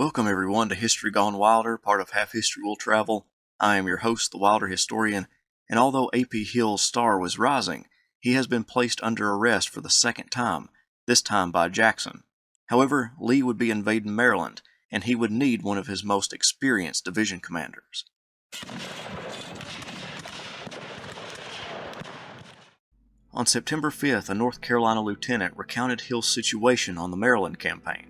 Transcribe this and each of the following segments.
Welcome everyone to History Gone Wilder, part of Half History Will Travel. I am your host, the Wilder Historian, and although A.P. Hill's star was rising, he has been placed under arrest for the second time, this time by Jackson. However, Lee would be invading Maryland, and he would need one of his most experienced division commanders. On September 5th, a North Carolina lieutenant recounted Hill's situation on the Maryland campaign.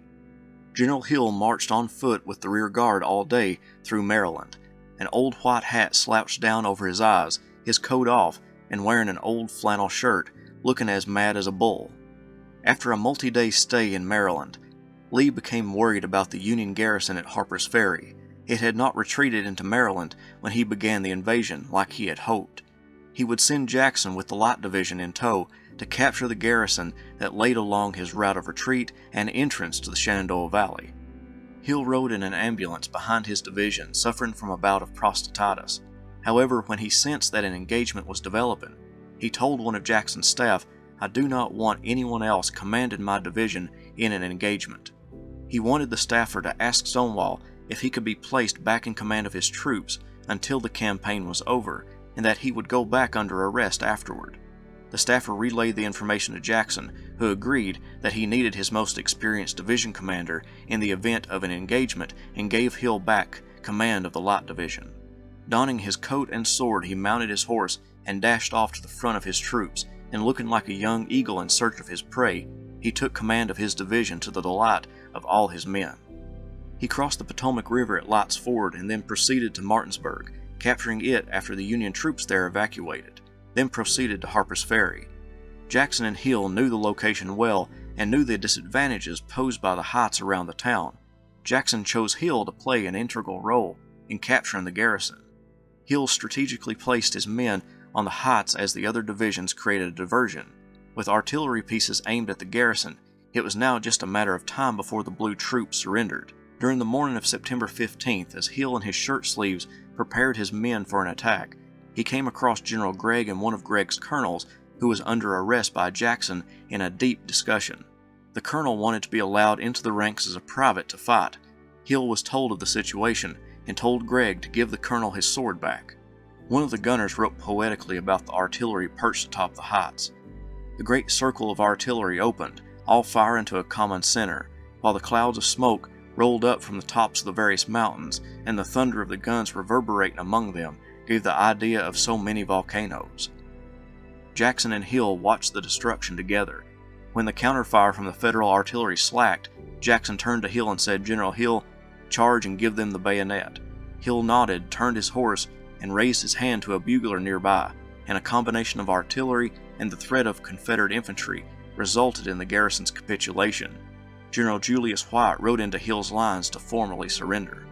General Hill marched on foot with the rear guard all day through Maryland, an old white hat slouched down over his eyes, his coat off, and wearing an old flannel shirt, looking as mad as a bull. After a multi-day stay in Maryland, Lee became worried about the Union garrison at Harper's Ferry. It had not retreated into Maryland when he began the invasion like he had hoped. He would send Jackson with the Light Division in tow to capture the garrison that laid along his route of retreat and entrance to the Shenandoah Valley. Hill rode in an ambulance behind his division, suffering from a bout of prostatitis. However, when he sensed that an engagement was developing, he told one of Jackson's staff, "I do not want anyone else commanding my division in an engagement." He wanted the staffer to ask Stonewall if he could be placed back in command of his troops until the campaign was over, and that he would go back under arrest afterward. The staffer relayed the information to Jackson, who agreed that he needed his most experienced division commander in the event of an engagement and gave Hill back command of the Light Division. Donning his coat and sword, he mounted his horse and dashed off to the front of his troops, and looking like a young eagle in search of his prey, he took command of his division to the delight of all his men. He crossed the Potomac River at Light's Ford and then proceeded to Martinsburg, capturing it after the Union troops there evacuated, then proceeded to Harper's Ferry. Jackson and Hill knew the location well and knew the disadvantages posed by the heights around the town. Jackson chose Hill to play an integral role in capturing the garrison. Hill strategically placed his men on the heights as the other divisions created a diversion. With artillery pieces aimed at the garrison, it was now just a matter of time before the blue troops surrendered. During the morning of September 15th, as Hill in his shirt sleeves prepared his men for an attack, he came across General Gregg and one of Gregg's colonels, who was under arrest by Jackson, in a deep discussion. The colonel wanted to be allowed into the ranks as a private to fight. Hill was told of the situation and told Gregg to give the colonel his sword back. One of the gunners wrote poetically about the artillery perched atop the heights. The great circle of artillery opened, all firing to a common center, while the clouds of smoke rolled up from the tops of the various mountains, and the thunder of the guns reverberating among them gave the idea of so many volcanoes. Jackson and Hill watched the destruction together. When the counterfire from the Federal artillery slacked, Jackson turned to Hill and said, "General Hill, charge and give them the bayonet." Hill nodded, turned his horse, and raised his hand to a bugler nearby, and a combination of artillery and the threat of Confederate infantry resulted in the garrison's capitulation. General Julius White rode into Hill's lines to formally surrender.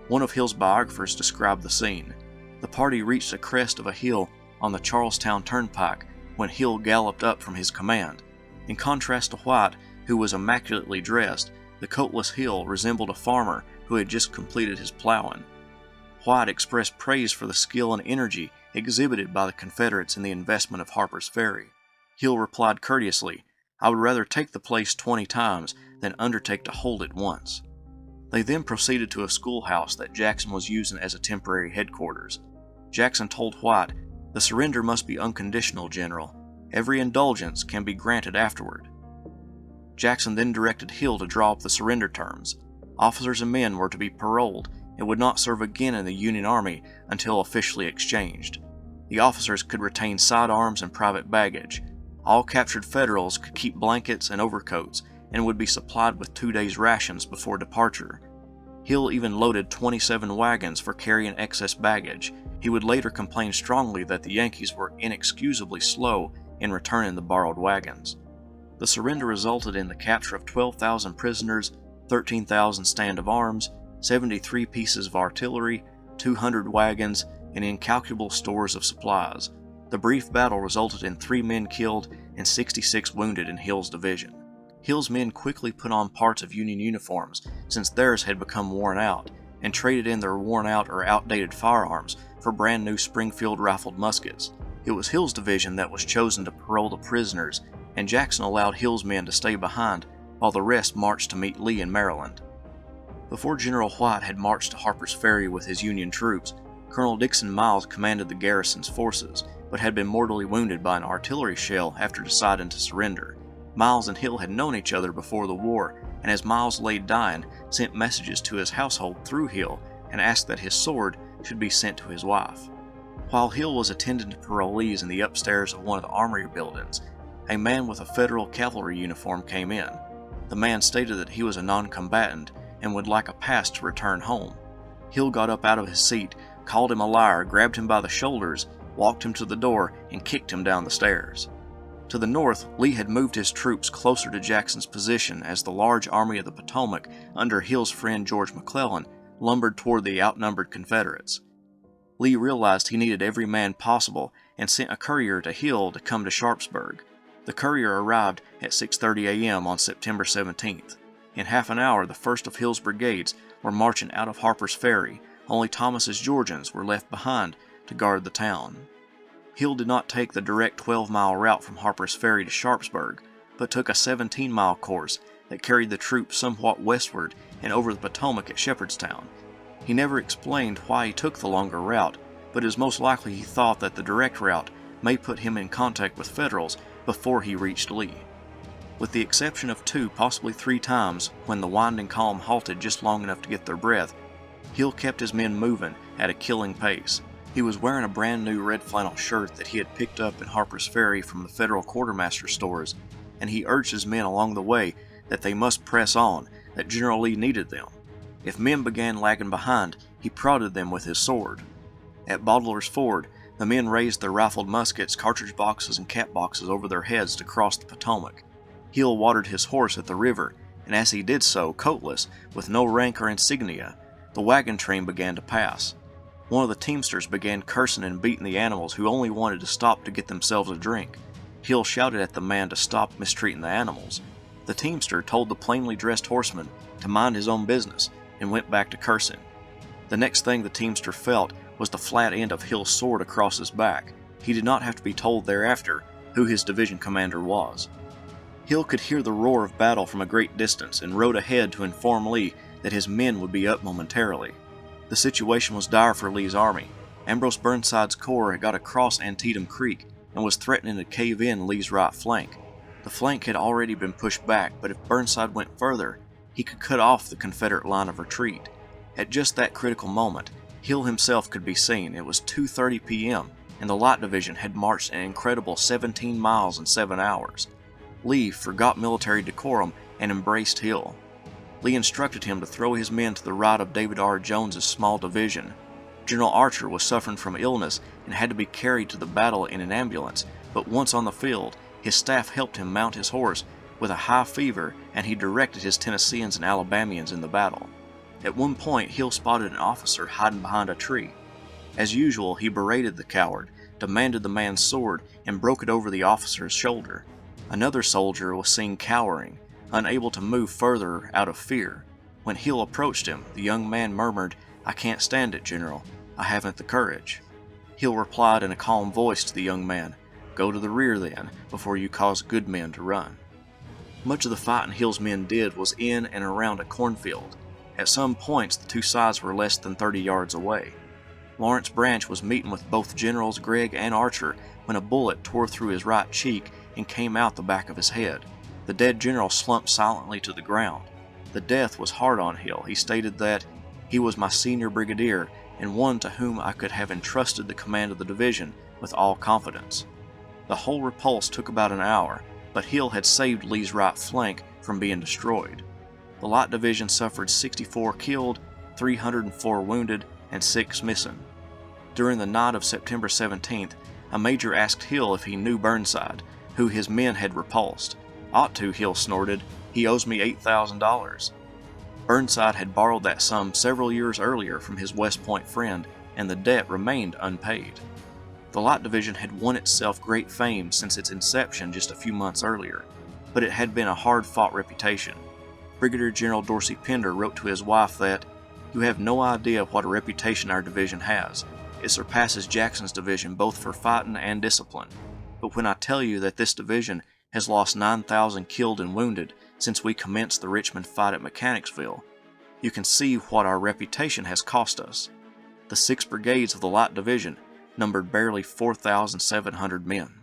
One of Hill's biographers described the scene. The party reached the crest of a hill on the Charlestown Turnpike when Hill galloped up from his command. In contrast to White, who was immaculately dressed, the coatless Hill resembled a farmer who had just completed his plowing. White expressed praise for the skill and energy exhibited by the Confederates in the investment of Harper's Ferry. Hill replied courteously, "I would rather take the place 20 times than undertake to hold it once." They then proceeded to a schoolhouse that Jackson was using as a temporary headquarters. Jackson told White, "The surrender must be unconditional, General. Every indulgence can be granted afterward." Jackson then directed Hill to draw up the surrender terms. Officers and men were to be paroled and would not serve again in the Union Army until officially exchanged. The officers could retain sidearms and private baggage. All captured Federals could keep blankets and overcoats and would be supplied with 2 days' rations before departure. Hill even loaded 27 wagons for carrying excess baggage. He would later complain strongly that the Yankees were inexcusably slow in returning the borrowed wagons. The surrender resulted in the capture of 12,000 prisoners, 13,000 stand of arms, 73 pieces of artillery, 200 wagons, and incalculable stores of supplies. The brief battle resulted in 3 men killed and 66 wounded in Hill's division. Hill's men quickly put on parts of Union uniforms, since theirs had become worn out, and traded in their worn out or outdated firearms for brand new Springfield rifled muskets. It was Hill's division that was chosen to parole the prisoners, and Jackson allowed Hill's men to stay behind while the rest marched to meet Lee in Maryland. Before General White had marched to Harper's Ferry with his Union troops, Colonel Dixon Miles commanded the garrison's forces, but had been mortally wounded by an artillery shell after deciding to surrender. Miles and Hill had known each other before the war, and as Miles lay dying, sent messages to his household through Hill and asked that his sword should be sent to his wife. While Hill was attending to parolees in the upstairs of one of the armory buildings, a man with a Federal cavalry uniform came in. The man stated that he was a non-combatant and would like a pass to return home. Hill got up out of his seat, called him a liar, grabbed him by the shoulders, walked him to the door, and kicked him down the stairs. To the north, Lee had moved his troops closer to Jackson's position as the large Army of the Potomac, under Hill's friend George McClellan, lumbered toward the outnumbered Confederates. Lee realized he needed every man possible and sent a courier to Hill to come to Sharpsburg. The courier arrived at 6:30 a.m. on September 17th. In half an hour, the first of Hill's brigades were marching out of Harper's Ferry. Only Thomas's Georgians were left behind to guard the town. Hill did not take the direct 12-mile route from Harper's Ferry to Sharpsburg, but took a 17-mile course that carried the troops somewhat westward and over the Potomac at Shepherdstown. He never explained why he took the longer route, but it is most likely he thought that the direct route may put him in contact with Federals before he reached Lee. With the exception of 2, possibly 3 times when the winding column halted just long enough to get their breath, Hill kept his men moving at a killing pace. He was wearing a brand new red flannel shirt that he had picked up in Harper's Ferry from the Federal quartermaster stores, and he urged his men along the way that they must press on, that General Lee needed them. If men began lagging behind, he prodded them with his sword. At Bottler's Ford, the men raised their rifled muskets, cartridge boxes, and cap boxes over their heads to cross the Potomac. Hill watered his horse at the river, and as he did so, coatless, with no rank or insignia, the wagon train began to pass. One of the teamsters began cursing and beating the animals who only wanted to stop to get themselves a drink. Hill shouted at the man to stop mistreating the animals. The teamster told the plainly dressed horseman to mind his own business and went back to cursing. The next thing the teamster felt was the flat end of Hill's sword across his back. He did not have to be told thereafter who his division commander was. Hill could hear the roar of battle from a great distance and rode ahead to inform Lee that his men would be up momentarily. The situation was dire for Lee's army. Ambrose Burnside's corps had got across Antietam Creek and was threatening to cave in Lee's right flank. The flank had already been pushed back, but if Burnside went further, he could cut off the Confederate line of retreat. At just that critical moment, Hill himself could be seen. It was 2:30 p.m., and the Light Division had marched an incredible 17 miles in 7 hours. Lee forgot military decorum and embraced Hill. Lee instructed him to throw his men to the right of David R. Jones's small division. General Archer was suffering from illness and had to be carried to the battle in an ambulance, but once on the field, his staff helped him mount his horse with a high fever, and he directed his Tennesseans and Alabamians in the battle. At one point, Hill spotted an officer hiding behind a tree. As usual, he berated the coward, demanded the man's sword, and broke it over the officer's shoulder. Another soldier was seen cowering, unable to move further out of fear. When Hill approached him, the young man murmured, "I can't stand it, General. I haven't the courage." Hill replied in a calm voice to the young man, "Go to the rear then, before you cause good men to run." Much of the fighting Hill's men did was in and around a cornfield. At some points, the two sides were less than 30 yards away. Lawrence Branch was meeting with both Generals Gregg and Archer when a bullet tore through his right cheek and came out the back of his head. The dead general slumped silently to the ground. The death was hard on Hill. He stated that he was my senior brigadier and one to whom I could have entrusted the command of the division with all confidence. The whole repulse took about an hour, but Hill had saved Lee's right flank from being destroyed. The Light Division suffered 64 killed, 304 wounded, and 6 missing. During the night of September 17th, a major asked Hill if he knew Burnside, who his men had repulsed. "Ought to," Hill snorted. "He owes me $8,000. Burnside had borrowed that sum several years earlier from his West Point friend, and the debt remained unpaid. The Light Division had won itself great fame since its inception just a few months earlier, but it had been a hard-fought reputation. Brigadier General Dorsey Pender wrote to his wife that, "You have no idea what a reputation our division has. It surpasses Jackson's division both for fighting and discipline. But when I tell you that this division has lost 9,000 killed and wounded since we commenced the Richmond fight at Mechanicsville, you can see what our reputation has cost us. The 6 brigades of the Light Division numbered barely 4,700 men.